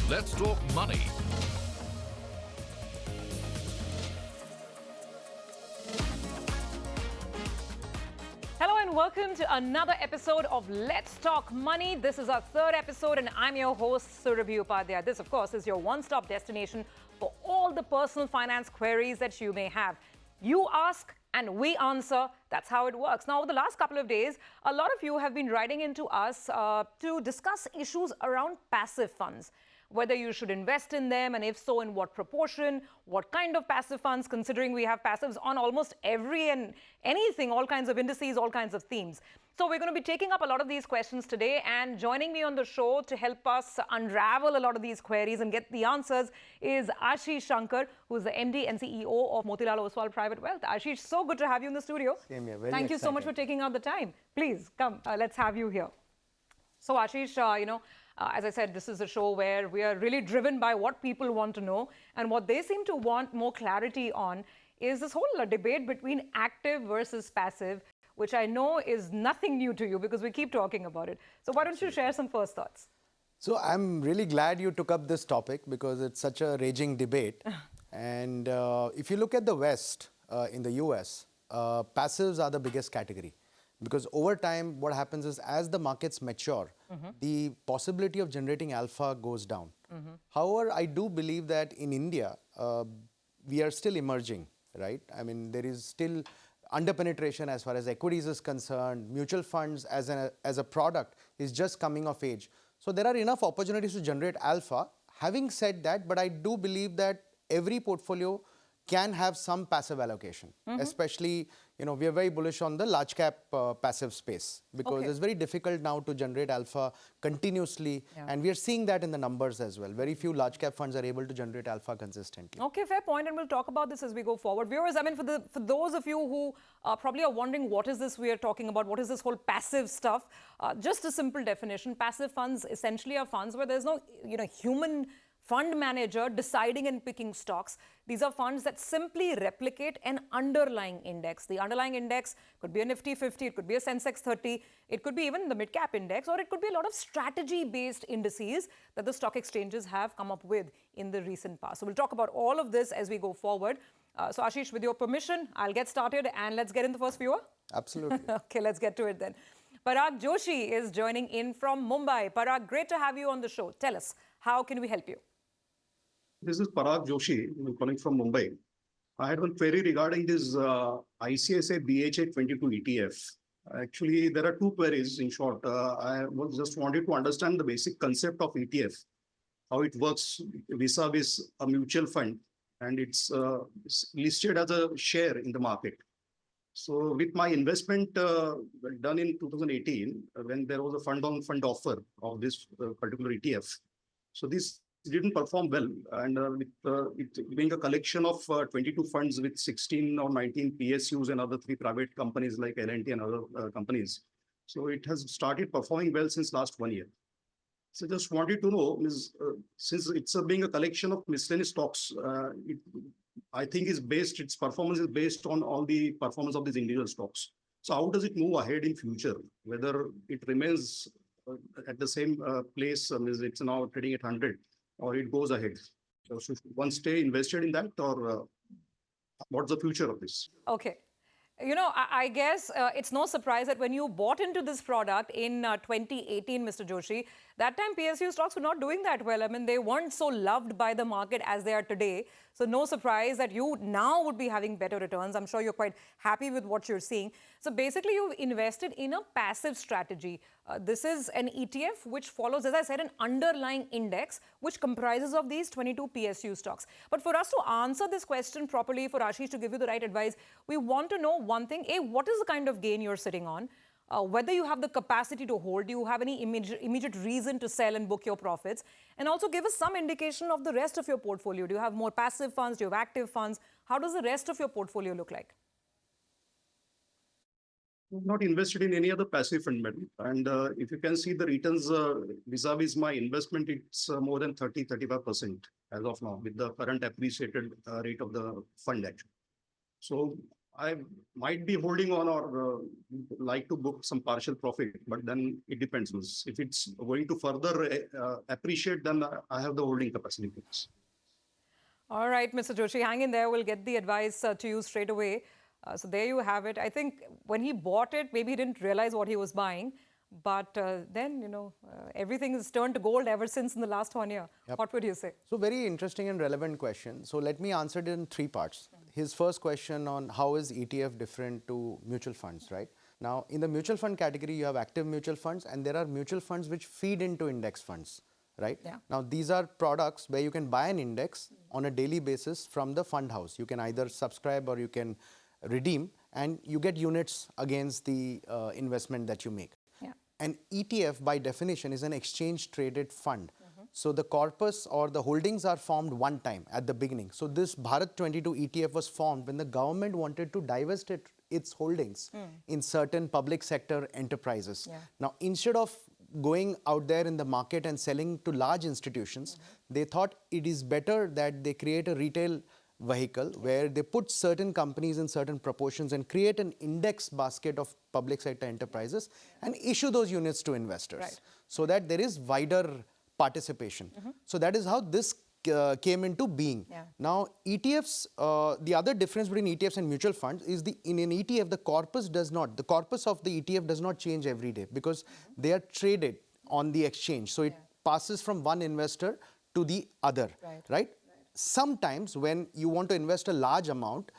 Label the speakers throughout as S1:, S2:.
S1: Let's talk money.
S2: Hello and welcome to another episode of Let's Talk Money. This is our third episode and I'm your host, Surabhi Upadhyay. This, of course, is your one-stop destination for all the personal finance queries that you may have. You ask and we answer. That's how it works. Now, over the last couple of days, a lot of you have been writing into us to discuss issues around passive funds. Whether you should invest in them and if so, in what proportion, what kind of passive funds, considering we have passives on almost every and anything, all kinds of indices, all kinds of themes. So we're going to be taking up a lot of these questions today, and joining me on the show to help us unravel a lot of these queries and get the answers is Ashish Shankar, who's the MD and CEO of Motilal Oswal Private Wealth. Ashish, so good to have you in the studio.
S3: Same here. Very
S2: Thank you so much for taking out the time. Please come, let's have you here. So Ashish, as I said, this is a show where we are really driven by what people want to know, and what they seem to want more clarity on is this whole debate between active versus passive, which I know is nothing new to you because we keep talking about it. So why don't you share some first thoughts?
S3: So I'm really glad you took up this topic because it's such a raging debate. And if you look at the West, in the US, passives are the biggest category. Because over time, what happens is as the markets mature, the possibility of generating alpha goes down. However, I do believe that in India, we are still emerging, right? I mean, there is still underpenetration as far as equities is concerned. Mutual funds as a product is just coming of age. So there are enough opportunities to generate alpha. Having said that, but I do believe that every portfolio can have some passive allocation, especially, we are very bullish on the large cap passive space because it's very difficult now to generate alpha continuously. And we are seeing that in the numbers as well. Very few large cap funds are able to generate alpha consistently.
S2: Okay, fair point, and we'll talk about this as we go forward. Viewers, I mean, for those of you who probably are wondering what is this we are talking about, what is this whole passive stuff, just a simple definition. Passive funds essentially are funds where there's no human fund manager deciding and picking stocks. These are funds that simply replicate an underlying index. The underlying index could be a Nifty 50, it could be a Sensex 30, it could be even the mid-cap index, or it could be a lot of strategy-based indices that the stock exchanges have come up with in the recent past. So we'll talk about all of this as we go forward. So Ashish, with your permission, I'll get started and let's get in the first viewer.
S3: Absolutely.
S2: Okay, let's get to it then. Parag Joshi is joining in from Mumbai. Parag, great to have you on the show. Tell us, how can we help you?
S4: This is Parag Joshi, calling from Mumbai. I had one query regarding this ICICI BHA 22 ETF. Actually, there are two queries in short. I just wanted to understand the basic concept of ETF, how it works vis-a-vis a mutual fund, and it's listed as a share in the market. So with my investment done in 2018, when there was a fund-on-fund offer of this particular ETF, so this didn't perform well, and it being a collection of 22 funds with 16 or 19 PSUs and other 3 private companies like L&T and other companies. So it has started performing well since last 1 year. So just wanted to know, since it's being a collection of miscellaneous stocks, I think its performance is based on all the performance of these individual stocks. So how does it move ahead in future? Whether it remains at the same place, it's now trading at 100, or it goes ahead. So should one stay invested in that, or what's the future of this?
S2: Okay. I guess it's no surprise that when you bought into this product in 2018, Mr. Joshi, that time PSU stocks were not doing that well. I mean, they weren't so loved by the market as they are today. So no surprise that you now would be having better returns. I'm sure you're quite happy with what you're seeing. So basically, you've invested in a passive strategy. This is an ETF which follows, as I said, an underlying index which comprises of these 22 PSU stocks. But for us to answer this question properly, for Ashish to give you the right advice, we want to know one thing. A, what is the kind of gain you're sitting on? Whether you have the capacity to hold, do you have any immediate reason to sell and book your profits? And also give us some indication of the rest of your portfolio. Do you have more passive funds? Do you have active funds? How does the rest of your portfolio look like?
S4: Not invested in any other passive fund, madam. And if you can see the returns vis-a-vis my investment, it's more than 30-35% as of now with the current appreciated rate of the fund actually. So I might be holding on or like to book some partial profit, but then it depends. If it's going to further appreciate, then I have the holding capacity.
S2: All right, Mr. Joshi, hang in there. We'll get the advice to you straight away. So there you have it. I think when he bought it, maybe he didn't realize what he was buying. But then, everything has turned to gold ever since in the last 1 year.
S3: Yep.
S2: What would you say?
S3: So very interesting and relevant question. So let me answer it in three parts. His first question on how is ETF different to mutual funds, right? Now, in the mutual fund category, you have active mutual funds, and there are mutual funds which feed into index funds, right?
S2: Yeah.
S3: Now, these are products where you can buy an index on a daily basis from the fund house. You can either subscribe or you can redeem, and you get units against the investment that you make.
S2: Yeah.
S3: An ETF, by definition, is an exchange-traded fund. So the corpus or the holdings are formed one time at the beginning. So this Bharat 22 ETF was formed when the government wanted to divest its holdings in certain public sector enterprises.
S2: Yeah.
S3: Now, instead of going out there in the market and selling to large institutions, they thought it is better that they create a retail vehicle where they put certain companies in certain proportions and create an index basket of public sector enterprises and issue those units to investors,
S2: Right.
S3: so that there is wider participation. So that is how this came into being.
S2: Yeah.
S3: Now, ETFs, the other difference between ETFs and mutual funds is in an ETF, the corpus of the ETF does not change every day because they are traded on the exchange. So it passes from one investor to the other, right? Sometimes when you want to invest a large amount,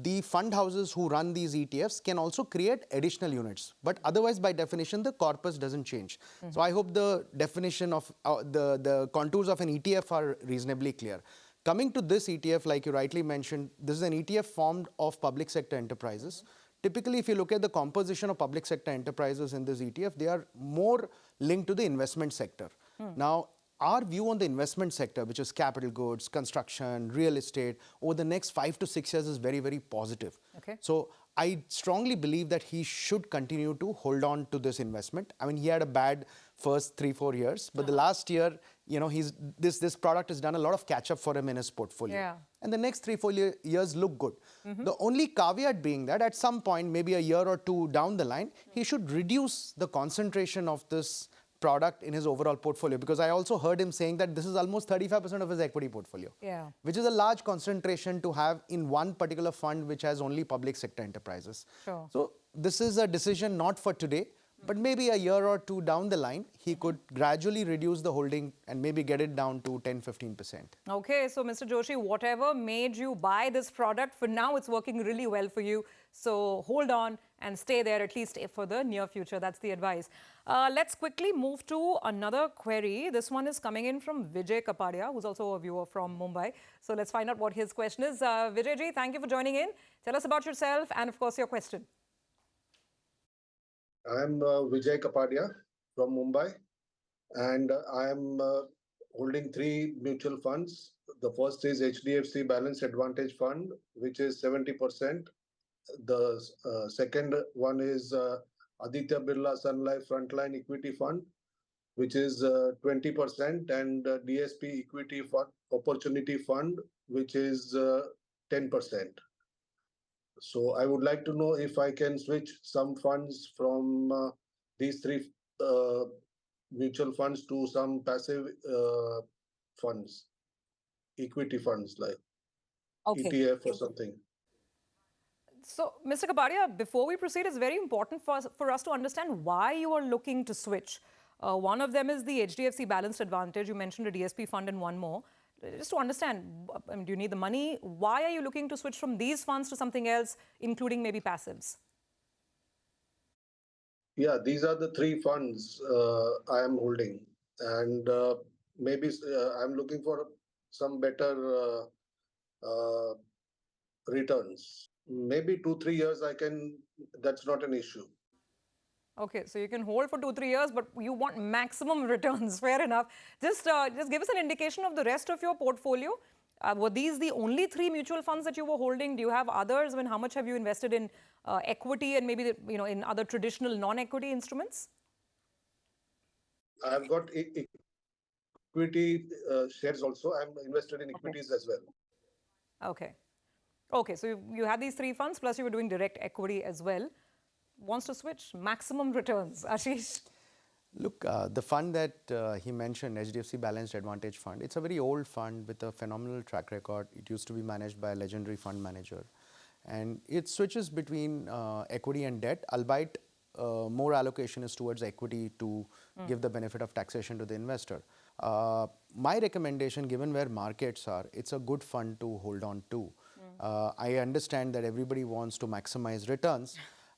S3: the fund houses who run these ETFs can also create additional units. But otherwise, by definition, the corpus doesn't change. So I hope the definition of the contours of an ETF are reasonably clear. Coming to this ETF, like you rightly mentioned, this is an ETF formed of public sector enterprises. Typically, if you look at the composition of public sector enterprises in this ETF, they are more linked to the investment sector. Now, our view on the investment sector, which is capital goods, construction, real estate, over the next 5 to 6 years is very, very positive.
S2: Okay.
S3: So I strongly believe that he should continue to hold on to this investment. I mean, he had a bad first 3-4 years, but the last year, this product has done a lot of catch up for him in his portfolio.
S2: Yeah.
S3: And the next 3-4 years look good. The only caveat being that at some point, maybe a year or two down the line, he should reduce the concentration of this product in his overall portfolio, because I also heard him saying that this is almost 35% of his equity portfolio, which is a large concentration to have in one particular fund which has only public sector enterprises.
S2: Sure.
S3: So this is a decision not for today, but maybe a year or two down the line, he could gradually reduce the holding and maybe get it down to 10-15%.
S2: Okay, so Mr. Joshi, whatever made you buy this product, for now it's working really well for you. So hold on and stay there at least for the near future. That's the advice. Let's quickly move to another query. This one is coming in from Vijay Kapadia, who's also a viewer from Mumbai. So let's find out what his question is. Vijay ji, thank you for joining in. Tell us about yourself and, of course, your question.
S1: I'm Vijay Kapadia from Mumbai, and I am holding 3 mutual funds. The first is HDFC Balanced Advantage Fund, which is 70%. The second one is Aditya Birla Sun Life Frontline Equity Fund, which is 20%, and DSP Equity Fund, Opportunity Fund, which is 10%. So I would like to know if I can switch some funds from these 3 mutual funds to some passive funds, equity funds like ETF or something.
S2: So, Mr. Kapadia, before we proceed, it's very important for us to understand why you are looking to switch. One of them is the HDFC Balanced Advantage. You mentioned a DSP fund and one more. Just to understand, do you need the money? Why are you looking to switch from these funds to something else, including maybe passives?
S1: Yeah, these are the 3 funds I am holding, and maybe I'm looking for some better returns. Maybe 2-3 years that's not an issue.
S2: Okay, so you can hold for 2-3 years, but you want maximum returns. Fair enough. Just give us an indication of the rest of your portfolio. Were these the only 3 mutual funds that you were holding? Do you have others? I mean, how much have you invested in equity and maybe in other traditional non-equity instruments?
S1: I've got equity shares also. I'm invested in equities as well.
S2: Okay. Okay, so you had these 3 funds, plus you were doing direct equity as well. Wants to switch? Maximum returns. Ashish?
S3: Look, the fund that he mentioned, HDFC Balanced Advantage Fund, it's a very old fund with a phenomenal track record. It used to be managed by a legendary fund manager. And it switches between equity and debt, albeit more allocation is towards equity to give the benefit of taxation to the investor. My recommendation, given where markets are, it's a good fund to hold on to. I understand that everybody wants to maximize returns.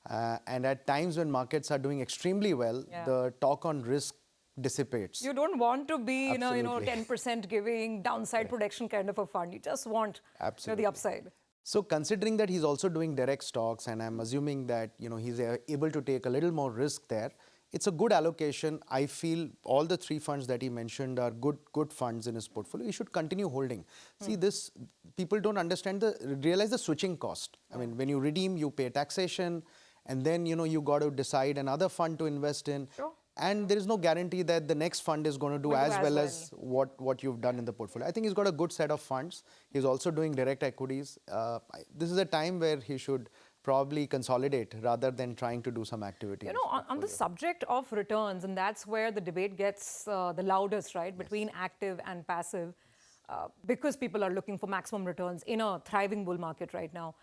S3: And at times when markets are doing extremely well, the talk on risk dissipates.
S2: You don't want to be, you know,
S3: Absolutely.
S2: 10% giving, downside protection kind of a fund. You just want the upside.
S3: So considering that he's also doing direct stocks, and I'm assuming that he's able to take a little more risk there, it's a good allocation. I feel all the 3 funds that he mentioned are good funds in his portfolio. He should continue holding. See, this people don't realize the switching cost. I mean, when you redeem, you pay taxation, and then you got to decide another fund to invest in.
S2: Sure.
S3: And there is no guarantee that the next fund is going to do as well as what you've done in the portfolio. I think he's got a good set of funds. He's also doing direct equities. This is a time where he should probably consolidate rather than trying to do some activity.
S2: On the subject of returns, and that's where the debate gets the loudest, right, between active and passive, because people are looking for maximum returns in a thriving bull market right now.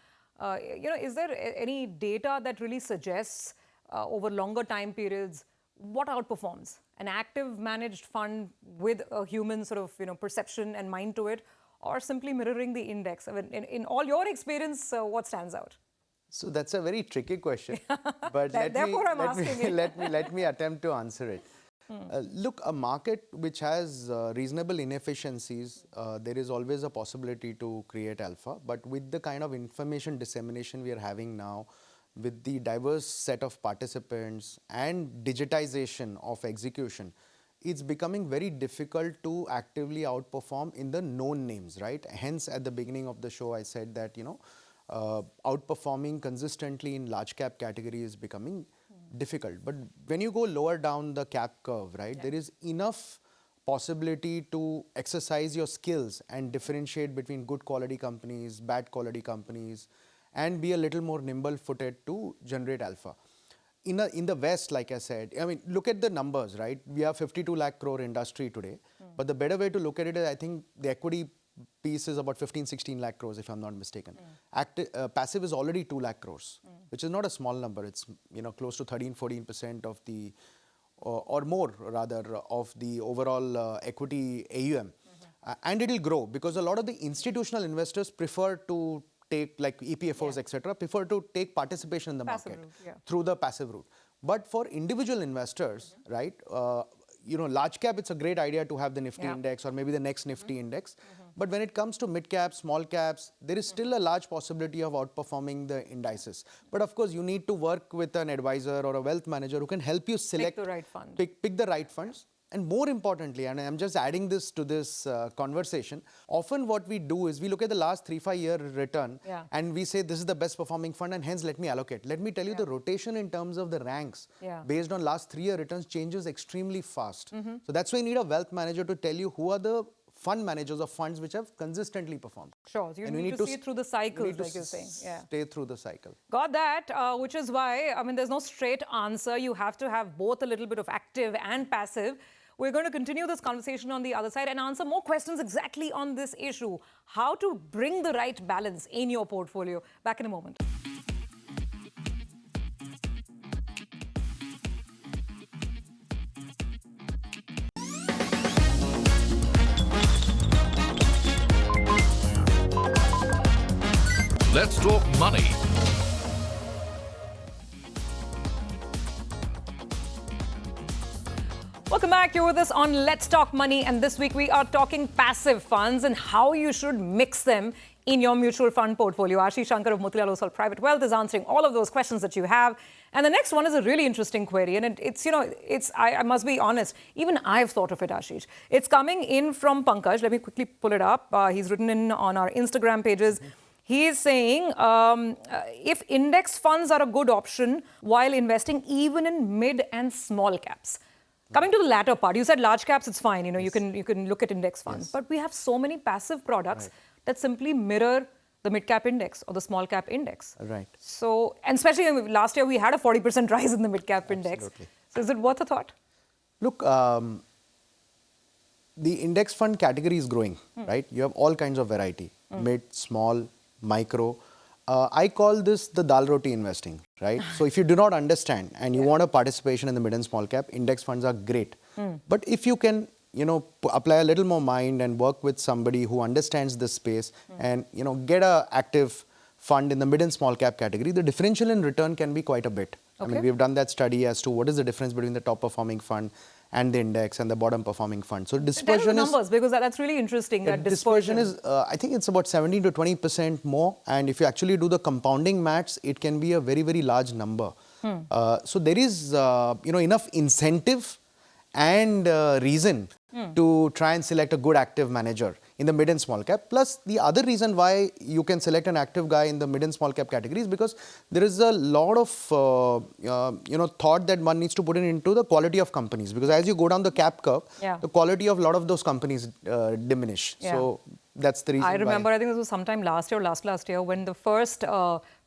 S2: Is there any data that really suggests over longer time periods what outperforms? An active managed fund with a human sort of perception and mind to it, or simply mirroring the index? I mean, in all your experience, what stands out?
S3: So that's a very tricky question, but let me attempt to answer it. Look, a market which has reasonable inefficiencies, there is always a possibility to create alpha. But with the kind of information dissemination we are having now, with the diverse set of participants and digitization of execution, it's becoming very difficult to actively outperform in the known names, right? Hence, at the beginning of the show, I said that, outperforming consistently in large cap category is becoming difficult. But when you go lower down the cap curve, right, there is enough possibility to exercise your skills and differentiate between good quality companies, bad quality companies, and be a little more nimble-footed to generate alpha. In the West, like I said, I mean, look at the numbers, right? We are 52 lakh crore industry today, but the better way to look at it is, I think the equity piece is about 15-16 lakh crores, if I'm not mistaken. Passive is already 2 lakh crores, which is not a small number. It's close to 13-14% of the, or more rather, of the overall equity AUM. And it will grow because a lot of the institutional investors prefer to take, like EPFOs, etc., prefer to take participation in the market through the passive route. But for individual investors, right, large cap, it's a great idea to have the Nifty index or maybe the next Nifty index. But when it comes to mid caps, small caps, there is still a large possibility of outperforming the indices. But of course, you need to work with an advisor or a wealth manager who can help you select,
S2: pick the right fund.
S3: Pick the right funds. And more importantly, and I'm just adding this to this conversation, often what we do is we look at the last 3-5 year return and we say this is the best performing fund and hence let me allocate. Let me tell you the rotation in terms of the ranks based on last 3 year returns changes extremely fast. So that's why you need a wealth manager to tell you who are the fund managers of funds which have consistently performed.
S2: Sure, so you need to see through the cycles, like you're saying.
S3: Stay through the cycle.
S2: Got that, which is why, I mean, there's no straight answer. You have to have both a little bit of active and passive. We're going to continue this conversation on the other side and answer more questions exactly on this issue. How to bring the right balance in your portfolio. Back in a moment.
S5: Let's talk money.
S2: Welcome back. You're with us on Let's Talk Money, and this week we are talking passive funds and how you should mix them in your mutual fund portfolio. Ashish Shankar of Motilal Oswal Private Wealth is answering all of those questions that you have. And the next one is a really interesting query, and I must be honest, even I've thought of it, Ashish. It's coming in from Pankaj. Let me quickly pull it up. He's written in on our Instagram pages. He is saying, if index funds are a good option while investing even in mid and small caps. Coming to the latter part, you said large caps, it's fine. You can look at index funds. But we have so many passive products that simply mirror the mid-cap index or the small-cap index.
S3: Right.
S2: So, and especially last year, we had a 40% rise in the mid-cap index. So is it worth a thought?
S3: Look, the index fund category is growing, right? You have all kinds of variety, mid, small, micro. I call this the dal roti investing, right? So if you do not understand and you want a participation in the mid and small cap, index funds are great. But if you can, apply a little more mind and work with somebody who understands this space and, get a active fund in the mid and small cap category, the differential in return can be quite a bit. I mean, we've done that study as to what is the difference between the top performing fund and the index and the bottom performing fund. So dispersion
S2: Tell us the numbers, because that's really interesting. That
S3: dispersion is, I think it's about 17 to 20% more. And if you actually do the compounding maths, it can be a very, very large number. So there is, enough incentive and reason to try and select a good active manager in the mid and small cap. Plus, the other reason why you can select an active guy in the mid and small cap category is because there is a lot of, thought that one needs to put into the quality of companies. Because as you go down the cap curve, the quality of a lot of those companies diminish. So that's the reason
S2: I remember, I think this was sometime last year or last year, when the first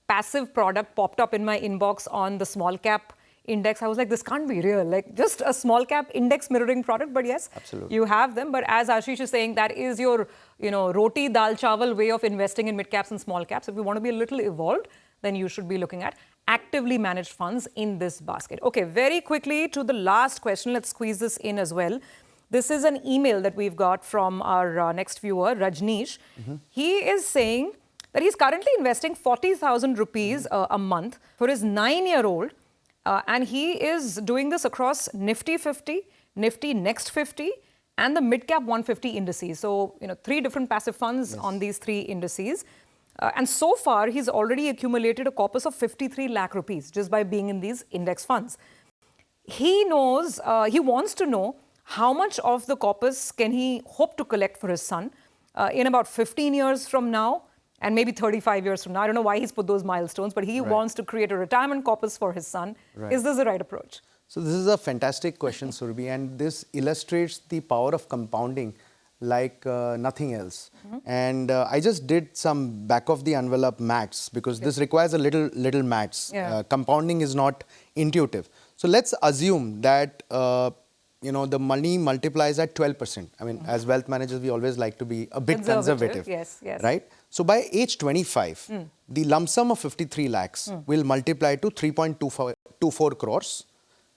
S2: passive product popped up in my inbox on the small cap index. I was like, this can't be real. Like, just a small cap index mirroring product. But yes, you have them. But as Ashish is saying, that is your, roti dal chawal way of investing in mid caps and small caps. If you want to be a little evolved, then you should be looking at actively managed funds in this basket. Okay, very quickly to the last question. Let's squeeze this in as well. This is an email that we've got from our next viewer, Rajneesh. He is saying that he's currently investing 40,000 rupees a month for his 9-year-old. And he is doing this across Nifty 50, Nifty Next 50, and the Midcap 150 indices. So, 3 different passive funds on these 3 indices. And so far, he's already accumulated a corpus of 53 lakh rupees just by being in these index funds. He knows, he wants to know how much of the corpus can he hope to collect for his son in about 15 years from now, and maybe 35 years from now. I don't know why he's put those milestones, but he wants to create a retirement corpus for his son. Is this the right approach?
S3: So this is a fantastic question, Surabhi, and this illustrates the power of compounding like nothing else. And I just did some back of the envelope maths because this requires a little maths. Compounding is not intuitive. So let's assume that the money multiplies at 12%. I mean, as wealth managers, we always like to be a bit conservative.
S2: Yes.
S3: Right? So by age 25, the lump sum of 53 lakhs will multiply to 3.24 crores.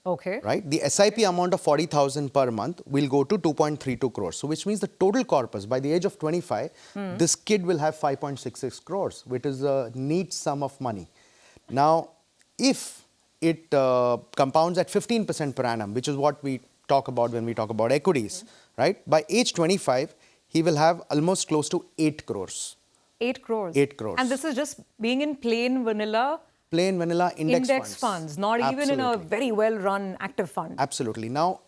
S2: Okay.
S3: Right? The SIP amount of 40,000 per month will go to 2.32 crores. So which means the total corpus by the age of 25, this kid will have 5.66 crores, which is a neat sum of money. Now, if it compounds at 15% per annum, which is what we talk about when we talk about equities, right? By age 25, he will have almost close to 8 crores.
S2: 8 crores?
S3: 8 crores.
S2: And this is just being in plain vanilla index funds, not even in a very well-run active fund.
S3: Absolutely. Now,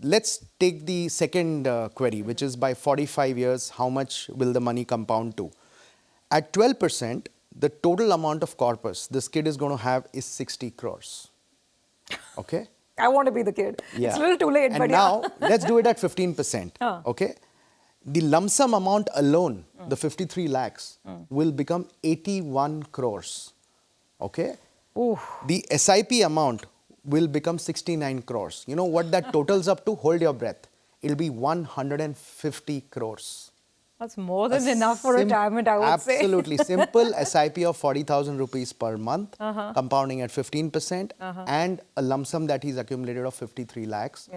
S3: let's take the second query, which is by 45 years, how much will the money compound to? At 12%, the total amount of corpus this kid is going to have is 60 crores. Okay?
S2: I want to be the kid. It's a little too late, but
S3: now, let's do it at 15%. Okay? The lump sum amount alone, the 53 lakhs, will become 81 crores. Okay? The SIP amount will become 69 crores. You know what that totals up to? Hold your breath. It'll be 150 crores.
S2: That's more than enough for retirement, I would say.
S3: Absolutely. Simple SIP of 40,000 rupees per month, compounding at 15%, and a lump sum that he's accumulated of 53 lakhs.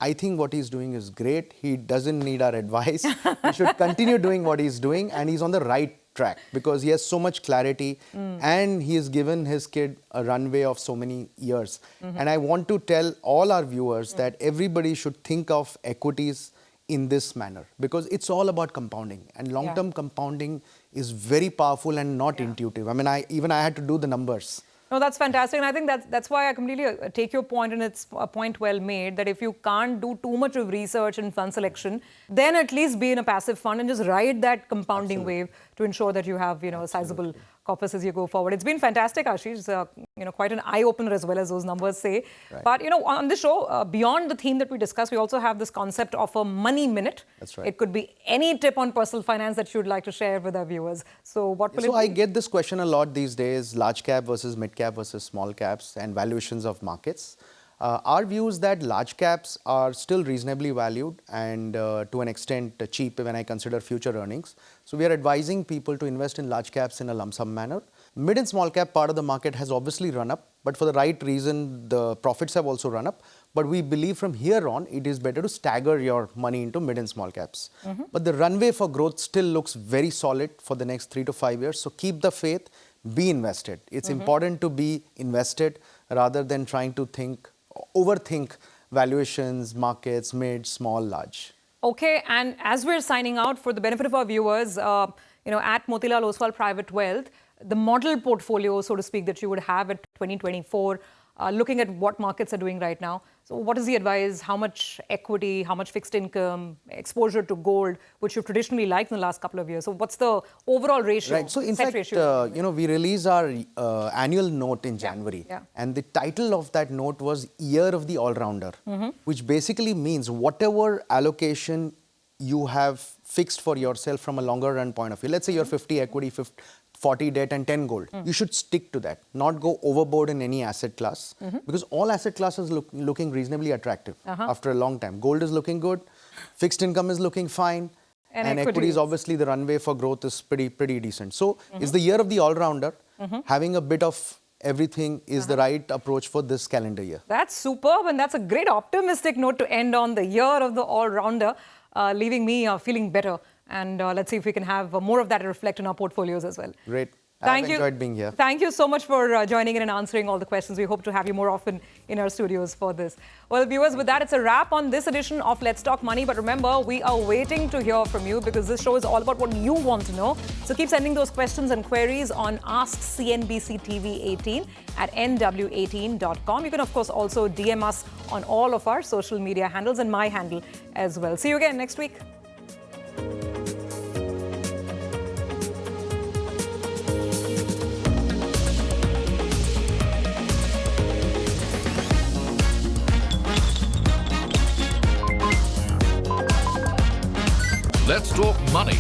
S3: I think what he's doing is great. He doesn't need our advice. He should continue doing what he's doing, and he's on the right track because he has so much clarity and he has given his kid a runway of so many years. And I want to tell all our viewers that everybody should think of equities in this manner because it's all about compounding, and long-term compounding is very powerful and not intuitive. I mean, I had to do the numbers.
S2: No, that's fantastic. And I think that's why I completely take your point, and it's a point well made, that if you can't do too much of research and fund selection, then at least be in a passive fund and just ride that compounding wave to ensure that you have, a sizable corpus as you go forward. It's been fantastic, Ashish. Quite an eye-opener as well as those numbers say.
S3: Right.
S2: But, on the show, beyond the theme that we discussed, we also have this concept of a money minute.
S3: That's right.
S2: It could be any tip on personal finance that you'd like to share with our viewers. So what will it be?
S3: So I get this question a lot these days, large cap versus mid cap versus small caps and valuations of markets. Our view is that large caps are still reasonably valued and to an extent cheap when I consider future earnings. So we are advising people to invest in large caps in a lump sum manner. Mid and small cap part of the market has obviously run up, but for the right reason, the profits have also run up. But we believe from here on, it is better to stagger your money into mid and small caps. But the runway for growth still looks very solid for the next 3 to 5 years. So keep the faith, be invested. It's important to be invested rather than trying to overthink valuations, markets, mid, small, large.
S2: Okay, and as we're signing out, for the benefit of our viewers, at Motilal Oswal Private Wealth, the model portfolio, so to speak, that you would have at 2024, looking at what markets are doing right now. So what is the advice? How much equity, how much fixed income, exposure to gold, which you've traditionally liked in the last couple of years? So what's the overall ratio?
S3: Right. So in fact, we released our annual note in January.
S2: Yeah.
S3: And the title of that note was Year of the All-Rounder, which basically means whatever allocation you have fixed for yourself from a longer run point of view. Let's say you're 50 equity, 40 debt and 10 gold. You should stick to that, not go overboard in any asset class because all asset classes looking reasonably attractive after a long time. Gold is looking good, fixed income is looking fine, and equities, obviously the runway for growth is pretty decent. So it's the year of the all-rounder. Having a bit of everything is the right approach for this calendar year.
S2: That's superb, and that's a great optimistic note to end on, the year of the all-rounder, leaving me feeling better. And let's see if we can have more of that reflect in our portfolios as well.
S3: Great.
S2: Thank
S3: I've
S2: you.
S3: enjoyed being here.
S2: Thank you so much for joining in and answering all the questions. We hope to have you more often in our studios for this. Well, viewers, with that, it's a wrap on this edition of Let's Talk Money. But remember, we are waiting to hear from you because this show is all about what you want to know. So keep sending those questions and queries on Ask CNBC-TV18 at nw18.com. You can, of course, also DM us on all of our social media handles and my handle as well. See you again next week.
S5: Let's Talk Money